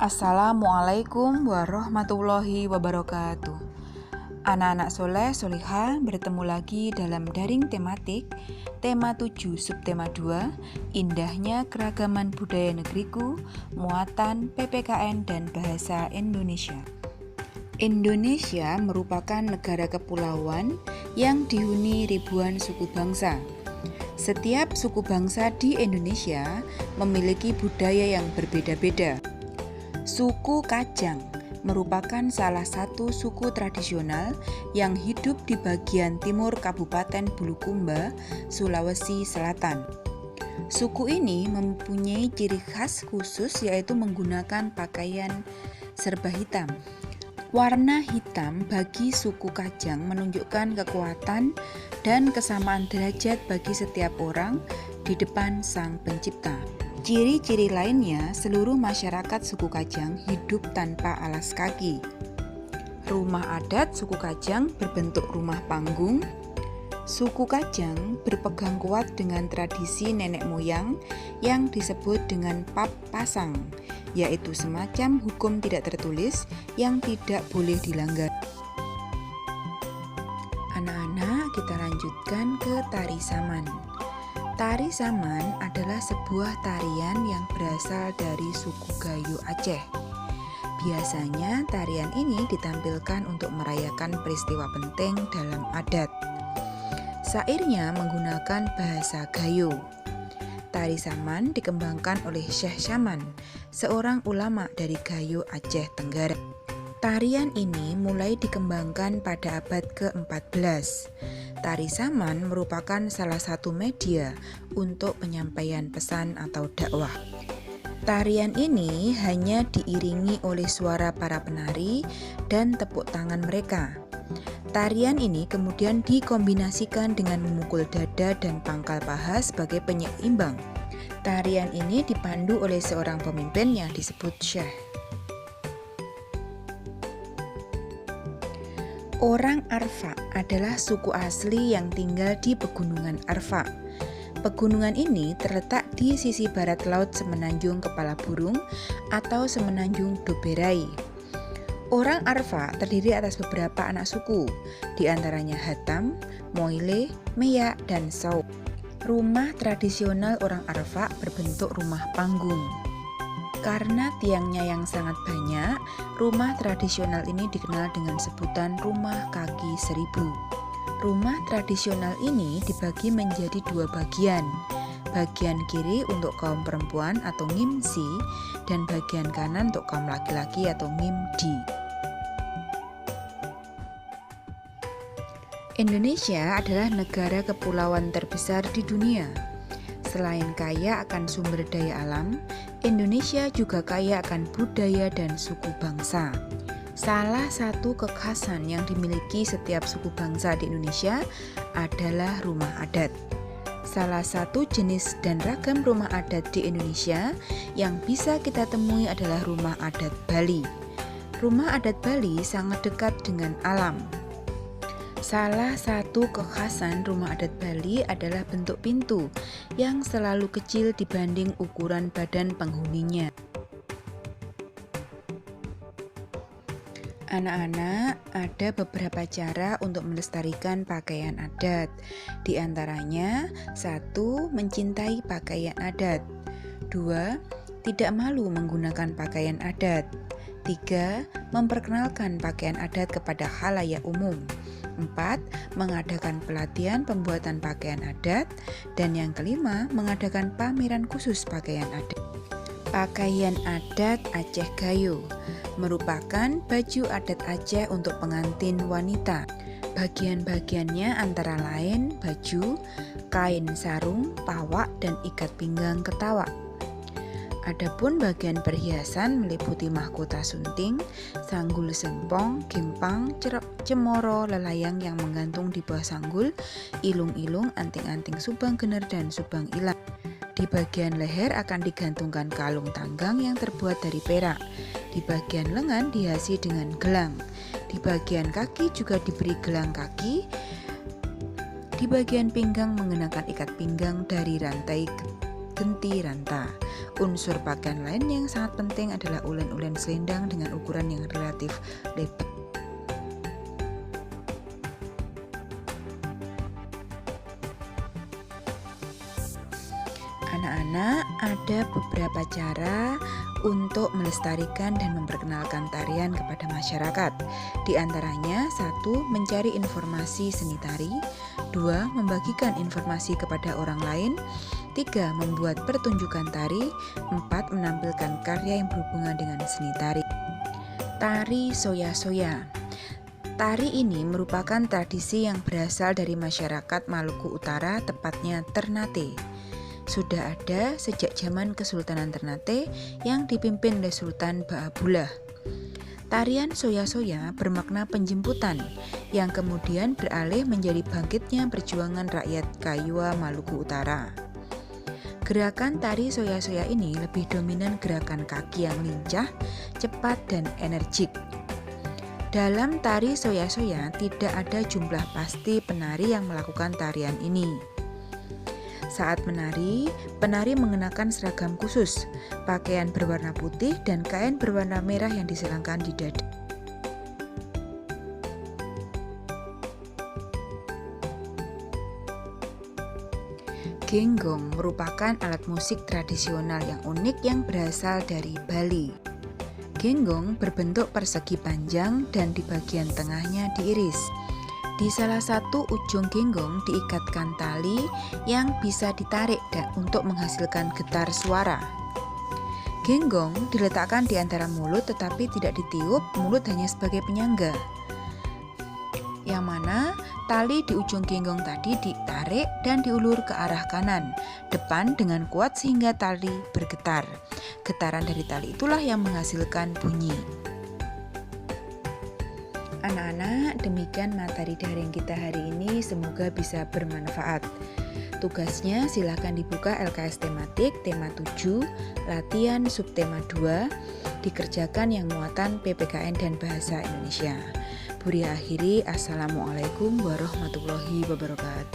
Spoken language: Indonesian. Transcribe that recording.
Assalamualaikum warahmatullahi wabarakatuh. Anak-anak soleh solihah bertemu lagi dalam daring tematik tema 7 subtema 2 Indahnya Keragaman Budaya Negeriku, Muatan PPKN dan Bahasa Indonesia. Indonesia merupakan negara kepulauan yang dihuni ribuan suku bangsa. Setiap suku bangsa di Indonesia memiliki budaya yang berbeda-beda. Suku Kajang merupakan salah satu suku tradisional yang hidup di bagian timur Kabupaten Bulukumba, Sulawesi Selatan. Suku ini mempunyai ciri khas khusus yaitu menggunakan pakaian serba hitam. Warna hitam bagi suku Kajang menunjukkan kekuatan dan kesamaan derajat bagi setiap orang di depan Sang Pencipta. Ciri-ciri lainnya, seluruh masyarakat suku Kajang hidup tanpa alas kaki. Rumah adat suku Kajang berbentuk rumah panggung. Suku Kajang berpegang kuat dengan tradisi nenek moyang yang disebut dengan pap pasang, yaitu semacam hukum tidak tertulis yang tidak boleh dilanggar. Anak-anak, kita lanjutkan ke tari saman. Tari saman adalah sebuah tarian yang berasal dari suku Gayo Aceh. Biasanya tarian ini ditampilkan untuk merayakan peristiwa penting dalam adat. Syairnya menggunakan bahasa Gayo. Tari saman dikembangkan oleh Syekh Saman, seorang ulama dari Gayo Aceh Tenggara. Tarian ini mulai dikembangkan pada abad ke-14. Tari saman merupakan salah satu media untuk penyampaian pesan atau dakwah. Tarian ini hanya diiringi oleh suara para penari dan tepuk tangan mereka. Tarian ini kemudian dikombinasikan dengan memukul dada dan pangkal paha sebagai penyeimbang. Tarian ini dipandu oleh seorang pemimpin yang disebut Syekh. Orang Arfak adalah suku asli yang tinggal di Pegunungan Arfak. Pegunungan ini terletak di sisi barat laut Semenanjung Kepala Burung atau Semenanjung Doberai. Orang Arfak terdiri atas beberapa anak suku, di antaranya Hatam, Moile, Meyak, dan Sauk. Rumah tradisional orang Arfak berbentuk rumah panggung. Karena tiangnya yang sangat banyak, rumah tradisional ini dikenal dengan sebutan rumah kaki seribu. Rumah tradisional ini dibagi menjadi dua bagian. Bagian kiri untuk kaum perempuan atau ngimsi, dan bagian kanan untuk kaum laki-laki atau ngimdi. Indonesia adalah negara kepulauan terbesar di dunia. Selain kaya akan sumber daya alam, Indonesia juga kaya akan budaya dan suku bangsa. Salah satu kekhasan yang dimiliki setiap suku bangsa di Indonesia adalah rumah adat. Salah satu jenis dan ragam rumah adat di Indonesia yang bisa kita temui adalah rumah adat Bali. Rumah adat Bali sangat dekat dengan alam. Salah satu kekhasan rumah adat Bali adalah bentuk pintu yang selalu kecil dibanding ukuran badan penghuninya. Anak-anak, ada beberapa cara untuk melestarikan pakaian adat. Di antaranya, 1. Mencintai pakaian adat. 2. Tidak malu menggunakan pakaian adat. 3. Memperkenalkan pakaian adat kepada khalayak umum. 4. Mengadakan pelatihan pembuatan pakaian adat. Dan yang kelima, mengadakan pameran khusus pakaian adat. Pakaian adat Aceh Gayo merupakan baju adat Aceh untuk pengantin wanita. Bagian-bagiannya antara lain baju, kain sarung, pawak, dan ikat pinggang ketawak. Adapun bagian perhiasan meliputi mahkota sunting, sanggul sempong, gimpang, cemoro, lelayang yang menggantung di bawah sanggul, ilung-ilung, anting-anting subang gener, dan subang ilang. Di bagian leher akan digantungkan kalung tanggang yang terbuat dari perak. Di bagian lengan dihiasi dengan gelang. Di bagian kaki juga diberi gelang kaki. Di bagian pinggang mengenakan ikat pinggang dari rantai genti ranta. Unsur pakaian lain yang sangat penting adalah ulen-ulen selendang dengan ukuran yang relatif lebar. Anak-anak, ada beberapa cara untuk melestarikan dan memperkenalkan tarian kepada masyarakat. Di antaranya, 1. Mencari informasi seni tari. 2. Membagikan informasi kepada orang lain. 3. Membuat pertunjukan tari. 4. Menampilkan karya yang berhubungan dengan seni tari. Tari soya-soya. Tari ini merupakan tradisi yang berasal dari masyarakat Maluku Utara, tepatnya Ternate. Sudah ada sejak zaman Kesultanan Ternate yang dipimpin oleh Sultan Baabullah. Tarian soya-soya bermakna penjemputan yang kemudian beralih menjadi bangkitnya perjuangan rakyat Kayuwa Maluku Utara. Gerakan tari soya-soya ini lebih dominan gerakan kaki yang lincah, cepat, dan energik. Dalam tari soya-soya tidak ada jumlah pasti penari yang melakukan tarian ini. Saat menari, penari mengenakan seragam khusus, pakaian berwarna putih dan kain berwarna merah yang diselangkan di dada. Genggong merupakan alat musik tradisional yang unik yang berasal dari Bali. Genggong berbentuk persegi panjang dan di bagian tengahnya diiris. Di salah satu ujung genggong diikatkan tali yang bisa ditarik untuk menghasilkan getar suara. Genggong diletakkan di antara mulut tetapi tidak ditiup, mulut hanya sebagai penyangga. Yang mana tali di ujung genggong tadi ditarik dan diulur ke arah kanan, depan dengan kuat sehingga tali bergetar. Getaran dari tali itulah yang menghasilkan bunyi. Anak-anak, demikian materi daring kita hari ini, semoga bisa bermanfaat. Tugasnya silakan dibuka LKS tematik tema 7, latihan subtema 2, dikerjakan yang muatan PPKN dan Bahasa Indonesia. Buri akhiri, Assalamualaikum warahmatullahi wabarakatuh.